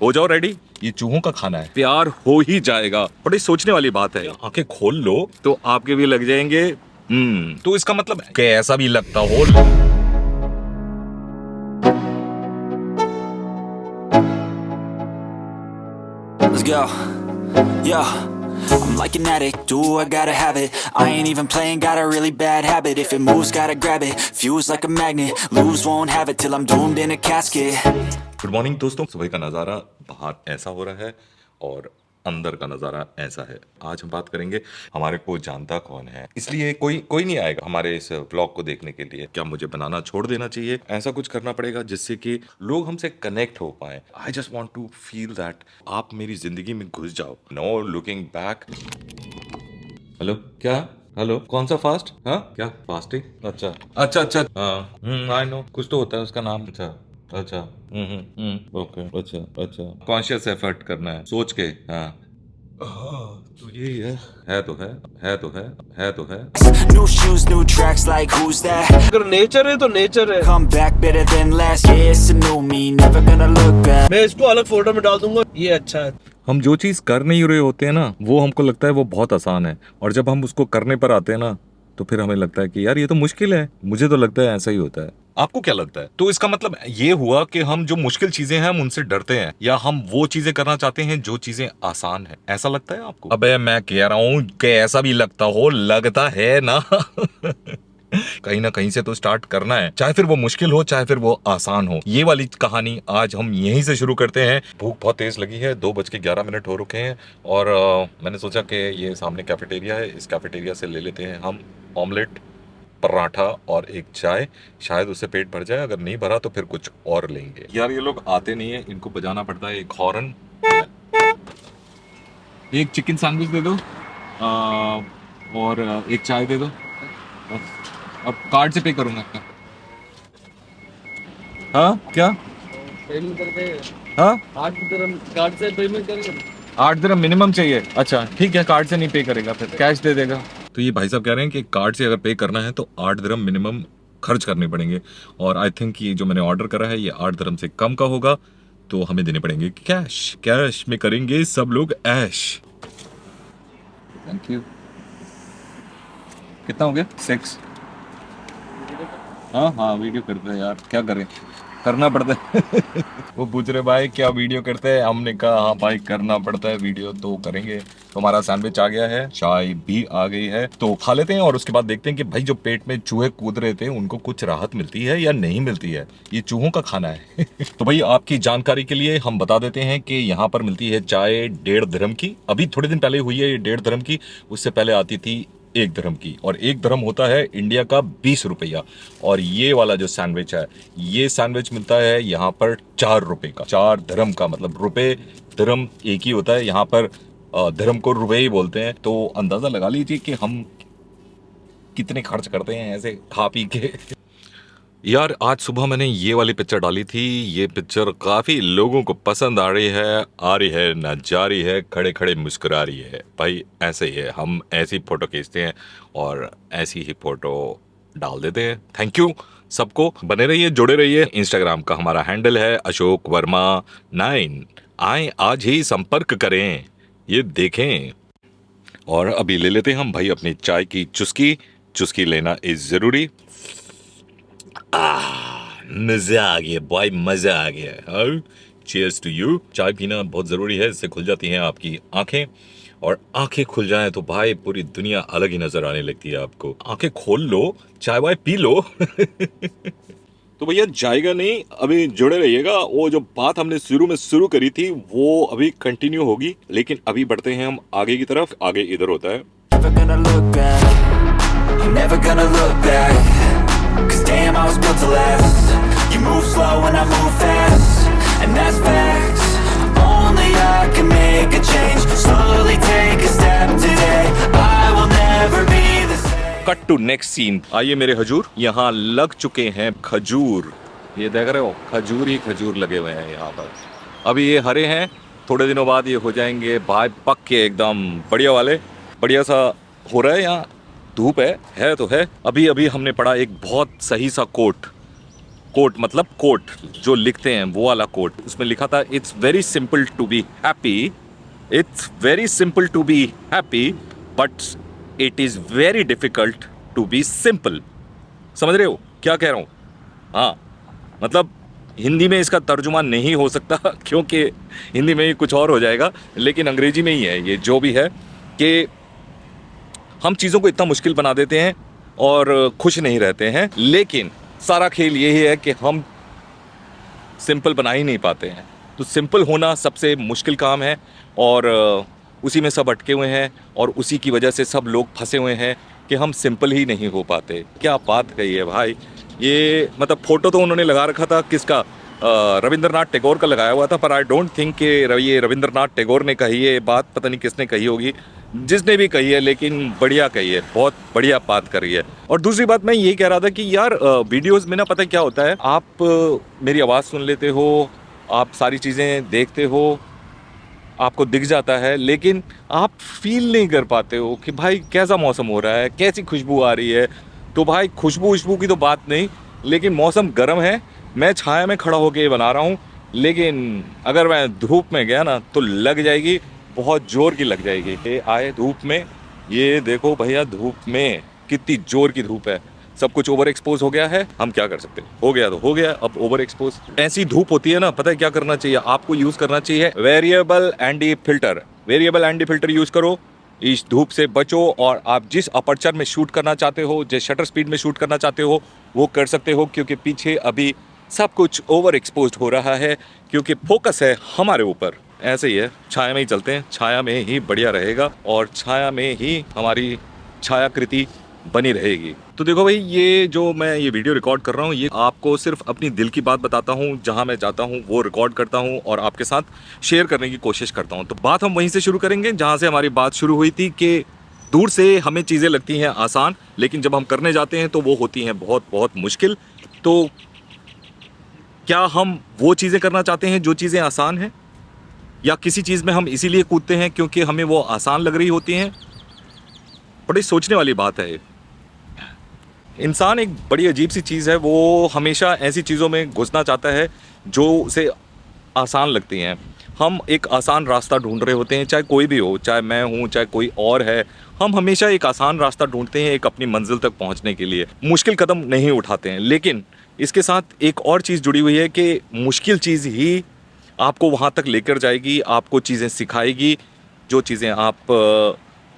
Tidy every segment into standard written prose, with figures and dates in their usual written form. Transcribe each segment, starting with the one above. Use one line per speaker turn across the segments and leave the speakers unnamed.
हो जाओ रेडी, ये चूहों का खाना है, प्यार हो ही जाएगा। बड़ी सोचने वाली बात है, आंखें खोल लो तो आपके भी लग जाएंगे। तो इसका मतलब है कि ऐसा भी लगता हो।
Let's go. Yo, I'm like an addict, do I gotta have it. I ain't even playing, got a really bad habit. If it moves, gotta grab it, fuse like a magnet. Lose, won't have it till I'm doomed in a casket.
Good morning दोस्तों, सुबह का नज़ारा बाहर ऐसा हो रहा है और अंदर का नज़ारा ऐसा है। आज हम बात करेंगे हमारे को जानता कौन है, इसलिए कोई नहीं आएगा हमारे इस व्लॉग को देखने के लिए। क्या मुझे बनाना छोड़ देना चाहिए? ऐसा कुछ करना पड़ेगा जिससे कि लोग हमसे कनेक्ट हो पाए। I just want to feel that आप मेरी जिंदगी में घुस जाओ, नो लुकिंग बैक। हेलो, क्या? हेलो, कौन सा फास्ट? हाँ, क्या फास्टिंग? अच्छा अच्छा अच्छा, हाँ, आई नो, कुछ तो होता है उसका नाम। अच्छा अच्छा, ओके, अच्छा अच्छा, कॉन्शियस एफर्ट करना है, सोच के। हाँ तो यही है तो है।
New shoes, new tracks, like who's that?
अगर नेचर है तो नेचर है।
Come back better than last. Yeah, it's a new me, never gonna look back.
मैं इसको अलग फोल्डर में डाल दूंगा, ये अच्छा है।
हम जो चीज कर नहीं रहे होते हैं ना, वो हमको लगता है वो बहुत आसान है, और जब हम उसको करने पर आते हैं ना, तो फिर हमें लगता है कि यार ये तो मुश्किल है। मुझे तो लगता है ऐसा ही होता है। आपको क्या लगता है? तो इसका मतलब ये हुआ कि हम जो मुश्किल चीजें हैं हम उनसे डरते हैं, या हम वो चीजें करना चाहते हैं जो चीजें आसान है। ऐसा लगता है आपको? अबे मैं कह रहा हूँ कि ऐसा भी लगता हो, लगता है ना। कहीं ना कहीं से तो स्टार्ट करना है, चाहे फिर वो मुश्किल हो चाहे फिर वो आसान हो। ये वाली कहानी आज हम यहीं से शुरू करते हैं। भूख बहुत तेज लगी है, 2:11 हो रुके हैं, और मैंने सोचा कि ये सामने कैफेटेरिया है, इस कैफेटेरिया से ले लेते हैं हम ऑमलेट, पराठा और एक चाय। शायद उससे पेट भर जाए, अगर नहीं भरा तो फिर कुछ और लेंगे। यार ये लोग आते नहीं है, इनको बजाना पड़ता है एक हॉर्न। एक चिकन सैंडविच दे दो, और एक चाय दे दो। अब कार्ड से पे करूंगा। हाँ क्या?
पेमेंट करते हैं।
हाँ,
8 दिरहम कार्ड से पेमेंट करेंगे।
8 दिरहम मिनिमम चाहिए। अच्छा ठीक है, कार्ड से नहीं पे करेगा, फिर कैश दे देगा। तो ये भाई साहब कह रहे हैं कि कार्ड से अगर पे करना है तो 8 दिरहम मिनिमम खर्च करने पड़ेंगे, और आई थिंक ये जो मैंने ऑर्डर करा है ये 8 दिरहम से कम का होगा, तो हमें देने पड़ेंगे कैश। कैश में करेंगे सब लोग ऐश। Thank you. कितना हो गया? 6। हाँ वीडियो करते हैं यार, क्या करें, करना पड़ता है। वो पूछ रहे भाई क्या वीडियो करते हैं, हमने कहा हाँ भाई करना पड़ता है, वीडियो तो करेंगे। तो हमारा सैंडविच आ गया है, चाय भी आ गई है, तो खा लेते हैं और उसके बाद देखते हैं कि भाई जो पेट में चूहे कूद रहे थे उनको कुछ राहत मिलती है या नहीं मिलती है। ये चूहों का खाना है। तो भाई आपकी जानकारी के लिए हम बता देते हैं कि यहाँ पर मिलती है चाय 1.5 दिरहम की। अभी थोड़े दिन पहले हुई है ये 1.5 दिरहम की, उससे पहले आती थी 1 दिरहम की, और 1 दिरहम होता है इंडिया का 20 रुपया। और ये वाला जो सैंडविच है, ये सैंडविच मिलता है यहाँ पर 4 रुपए का। 4 दिरहम का मतलब रुपए दिरहम एक ही होता है, यहाँ पर दिरहम को रुपए ही बोलते हैं। तो अंदाजा लगा लीजिए कि हम कितने खर्च करते हैं ऐसे खा पी के। यार आज सुबह मैंने ये वाली पिक्चर डाली थी, ये पिक्चर काफी लोगों को पसंद आ रही है ना जा रही है, खड़े खड़े मुस्कुरा रही है। भाई ऐसे ही है, हम ऐसी फोटो खींचते हैं और ऐसी ही फोटो डाल देते हैं। थैंक यू सबको, बने रहिए, जुड़े रहिए। इंस्टाग्राम का हमारा हैंडल है अशोक वर्मा 9। आए आज ही संपर्क करें, ये देखें। और अभी ले लेते हैं हम भाई अपनी चाय की चुस्की लेना इज जरूरी। मजा आ गया भाई, मजा आ गया। Cheers to you. चाय पीना बहुत जरूरी है, इससे खुल जाती हैं आपकी आंखें, और आंखें खुल जाएं तो भाई पूरी दुनिया अलग ही नजर आने लगती है आपको। आंखें खोल लो, चाय वाय पी लो। तो भैया जाएगा नहीं, अभी जुड़े रहिएगा। वो जो बात हमने शुरू करी थी वो अभी कंटिन्यू होगी, लेकिन अभी बढ़ते हैं हम आगे की तरफ। आगे इधर होता है।
Never gonna look back. I'm never gonna look back. 'Cause damn, I was built to last. You move slow and I move fast, and that's facts. Only I can make a change. Slowly take a step today. I will never be the same.
Cut to next scene. आइए मेरे हजूर, यहाँ लग चुके हैं खजूर। ये देख रहे हो, खजूर ही खजूर लगे हुए हैं यहाँ पर। अभी ये हरे हैं, थोड़े दिनों बाद ये हो जाएंगे भाई पक के एकदम बढ़िया वाले। बढ़िया सा हो रहा है, यहाँ धूप है तो है। अभी हमने पढ़ा एक बहुत सही सा कोट, कोट मतलब कोट जो लिखते हैं वो वाला कोट, उसमें लिखा था it's very simple to be happy, it's very simple to be happy but it is very difficult to be simple. समझ रहे हो क्या कह रहा हूँ? हाँ, मतलब हिंदी में इसका तर्जुमा नहीं हो सकता क्योंकि हिंदी में ही कुछ और हो जाएगा, लेकिन अंग्रेजी में ही है ये जो भी है कि हम चीज़ों को इतना मुश्किल बना देते हैं और खुश नहीं रहते हैं। लेकिन सारा खेल यही है कि हम सिंपल बना ही नहीं पाते हैं। तो सिंपल होना सबसे मुश्किल काम है और उसी में सब अटके हुए हैं और उसी की वजह से सब लोग फंसे हुए हैं कि हम सिंपल ही नहीं हो पाते। क्या बात कही है भाई। ये मतलब फ़ोटो तो उन्होंने लगा रखा था किसका, रविंद्रनाथ टैगोर का लगाया हुआ था, पर आई डोंट थिंक कि ये रविंद्रनाथ टैगोर ने कही है बात, पता नहीं किसने कही होगी, जिसने भी कही है, लेकिन बढ़िया कही है, बहुत बढ़िया बात कर रही है। और दूसरी बात मैं ये कह रहा था कि यार वीडियोस में ना पता क्या होता है, आप मेरी आवाज़ सुन लेते हो, आप सारी चीज़ें देखते हो, आपको दिख जाता है, लेकिन आप फील नहीं कर पाते हो कि भाई कैसा मौसम हो रहा है, कैसी खुशबू आ रही है। तो भाई खुशबू की तो बात नहीं, लेकिन मौसम गर्म है, मैं छाया में खड़ा होकर ये बना रहा हूँ, लेकिन अगर मैं धूप में गया ना तो लग जाएगी, बहुत ज़ोर की लग जाएगी। ये आए धूप में, ये देखो भैया धूप में कितनी ज़ोर की धूप है, सब कुछ ओवर एक्सपोज हो गया है, हम क्या कर सकते हैं, हो गया तो हो गया, अब ओवर एक्सपोज। ऐसी धूप होती है ना, पता है क्या करना चाहिए आपको, यूज़ करना चाहिए variable anti filter. Variable anti filter use करो, इस धूप से बचो और आप जिस अपर्चर में शूट करना चाहते हो, जिस शटर स्पीड में शूट करना चाहते हो वो कर सकते हो, क्योंकि पीछे अभी सब कुछ ओवर एक्सपोज हो रहा है, क्योंकि फोकस है हमारे ऊपर। ऐसे ही है, छाया में ही चलते हैं, छाया में ही बढ़िया रहेगा और छाया में ही हमारी छायाकृति बनी रहेगी। तो देखो भाई, ये जो मैं ये वीडियो रिकॉर्ड कर रहा हूँ, ये आपको सिर्फ अपनी दिल की बात बताता हूँ, जहाँ मैं जाता हूँ वो रिकॉर्ड करता हूँ और आपके साथ शेयर करने की कोशिश करता हूँ। तो बात हम वहीं से शुरू करेंगे जहाँ से हमारी बात शुरू हुई थी कि दूर से हमें चीज़ें लगती हैं आसान, लेकिन जब हम करने जाते हैं तो वो होती हैं बहुत बहुत मुश्किल। तो क्या हम वो चीज़ें करना चाहते हैं जो चीज़ें आसान हैं, या किसी चीज़ में हम इसीलिए कूदते हैं क्योंकि हमें वो आसान लग रही होती हैं? बड़ी सोचने वाली बात है। इंसान एक बड़ी अजीब सी चीज़ है, वो हमेशा ऐसी चीज़ों में घुसना चाहता है जो उसे आसान लगती हैं। हम एक आसान रास्ता ढूंढ रहे होते हैं, चाहे कोई भी हो, चाहे मैं हूँ, चाहे कोई और है, हम हमेशा एक आसान रास्ता ढूंढते हैं एक अपनी मंजिल तक पहुँचने के लिए, मुश्किल कदम नहीं उठाते हैं। लेकिन इसके साथ एक और चीज़ जुड़ी हुई है कि मुश्किल चीज़ ही आपको वहाँ तक लेकर जाएगी, आपको चीज़ें सिखाएगी, जो चीज़ें आप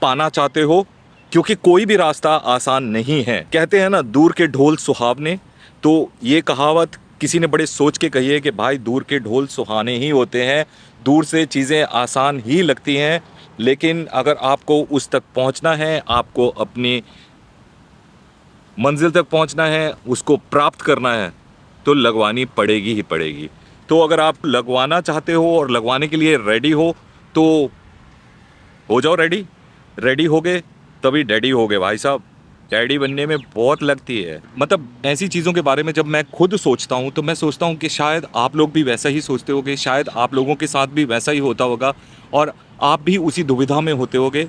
पाना चाहते हो, क्योंकि कोई भी रास्ता आसान नहीं है। कहते हैं ना, दूर के ढोल सुहावने, तो ये कहावत किसी ने बड़े सोच के कही है कि भाई दूर के ढोल सुहाने ही होते हैं, दूर से चीज़ें आसान ही लगती हैं, लेकिन अगर आपको उस तक पहुंचना है, आपको अपनी मंजिल तक पहुंचना है, उसको प्राप्त करना है, तो लगवानी पड़ेगी ही पड़ेगी। तो अगर आप लगवाना चाहते हो और लगवाने के लिए रेडी हो तो हो जाओ रेडी। रेडी हो गए तभी डैडी हो गए भाई साहब। डैडी बनने में बहुत लगती है। मतलब ऐसी चीज़ों के बारे में जब मैं खुद सोचता हूँ तो मैं सोचता हूँ कि शायद आप लोग भी वैसा ही सोचते होगे, शायद आप लोगों के साथ भी वैसा ही होता होगा और आप भी उसी दुविधा में होते होगे।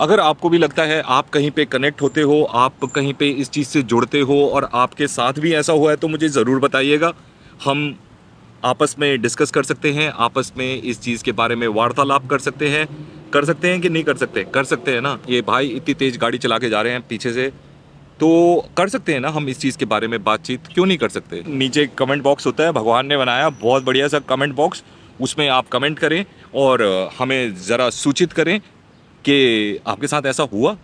अगर आपको भी लगता है, आप कहीं पे कनेक्ट होते हो, आप कहीं पे इस चीज़ से जुड़ते हो और आपके साथ भी ऐसा हुआ है, तो मुझे ज़रूर बताइएगा। हम आपस में डिस्कस कर सकते हैं, आपस में इस चीज़ के बारे में वार्तालाप कर सकते हैं कि नहीं कर सकते? कर सकते हैं ना। ये भाई इतनी तेज़ गाड़ी चला के जा रहे हैं पीछे से, तो कर सकते हैं ना हम इस चीज़ के बारे में बातचीत, क्यों नहीं कर सकते? नीचे कमेंट बॉक्स होता है, भगवान ने बनाया बहुत बढ़िया सा कमेंट बॉक्स, उसमें आप कमेंट करें और हमें ज़रा सूचित करें कि आपके साथ ऐसा हुआ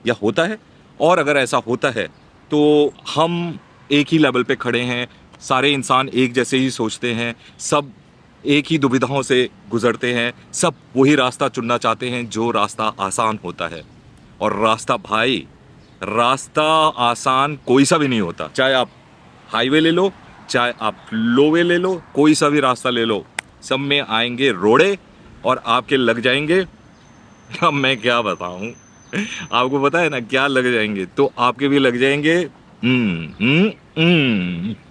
या होता है, और अगर ऐसा होता है तो हम एक ही लेवल पे खड़े हैं, सारे इंसान एक जैसे ही सोचते हैं, सब एक ही दुविधाओं से गुजरते हैं, सब वही रास्ता चुनना चाहते हैं जो रास्ता आसान होता है। और रास्ता भाई, रास्ता आसान कोई सा भी नहीं होता। चाहे आप हाईवे ले लो, चाहे आप लोवे ले लो, कोई सा भी रास्ता ले लो, सब में आएंगे रोड़े और आपके लग जाएंगे, अब मैं क्या बताऊं, आपको पता है ना क्या लग जाएंगे, तो आपके भी लग जाएंगे।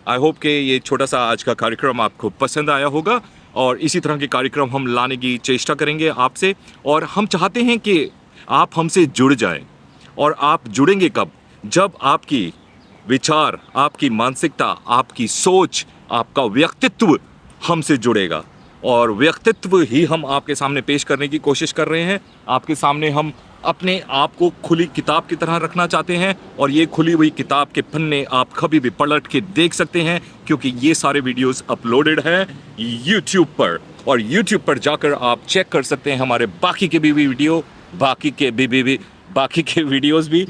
आई होप कि ये छोटा सा आज का कार्यक्रम आपको पसंद आया होगा और इसी तरह के कार्यक्रम हम लाने की चेष्टा करेंगे आपसे। और हम चाहते हैं कि आप हमसे जुड़ जाएं। और आप जुड़ेंगे कब? जब आपकी विचार, आपकी मानसिकता, आपकी सोच, आपका व्यक्तित्व हमसे जुड़ेगा और व्यक्तित्व ही हम आपके सामने पेश करने की कोशिश कर रहे हैं। आपके सामने हम अपने आप को खुली किताब की तरह रखना चाहते हैं और ये खुली हुई किताब के पन्ने आप कभी भी पलट के देख सकते हैं, क्योंकि ये सारे वीडियोस अपलोडेड हैं YouTube पर, और YouTube पर जाकर आप चेक कर सकते हैं हमारे बाकी के भी वीडियो, बाकी के वीडियोस भी,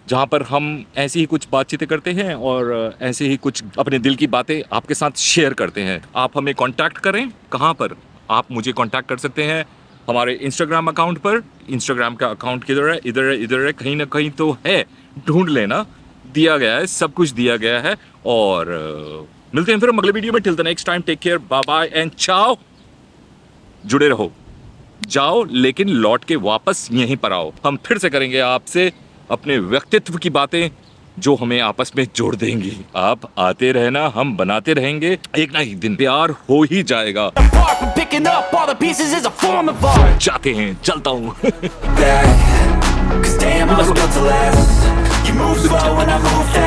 जहाँ पर हम ऐसी ही कुछ बातचीतें करते हैं और ऐसे ही कुछ अपने दिल की बातें आपके साथ शेयर करते हैं। आप हमें कांटेक्ट करें, कहाँ पर? आप मुझे कांटेक्ट कर सकते हैं हमारे इंस्टाग्राम अकाउंट पर। इंस्टाग्राम का अकाउंट किधर है? इधर है, कहीं ना कहीं तो है, ढूंढ लेना, दिया गया है, सब कुछ दिया गया है। और मिलते हैं फिर हम अगले वीडियो में। Till the next time, take care, bye bye and ciao. जुड़े रहो, जाओ लेकिन लौट के वापस यहीं पर आओ। हम फिर से करेंगे आपसे अपने व्यक्तित्व की बातें जो हमें आपस में जोड़ देंगी। आप आते रहना, हम बनाते रहेंगे, एक ना एक दिन प्यार हो ही जाएगा।
Apart from picking up all the pieces is a form of art.
जाते हैं, चलता हूँ।
Back, 'cause damn I was built to last. You move slow and I move fast.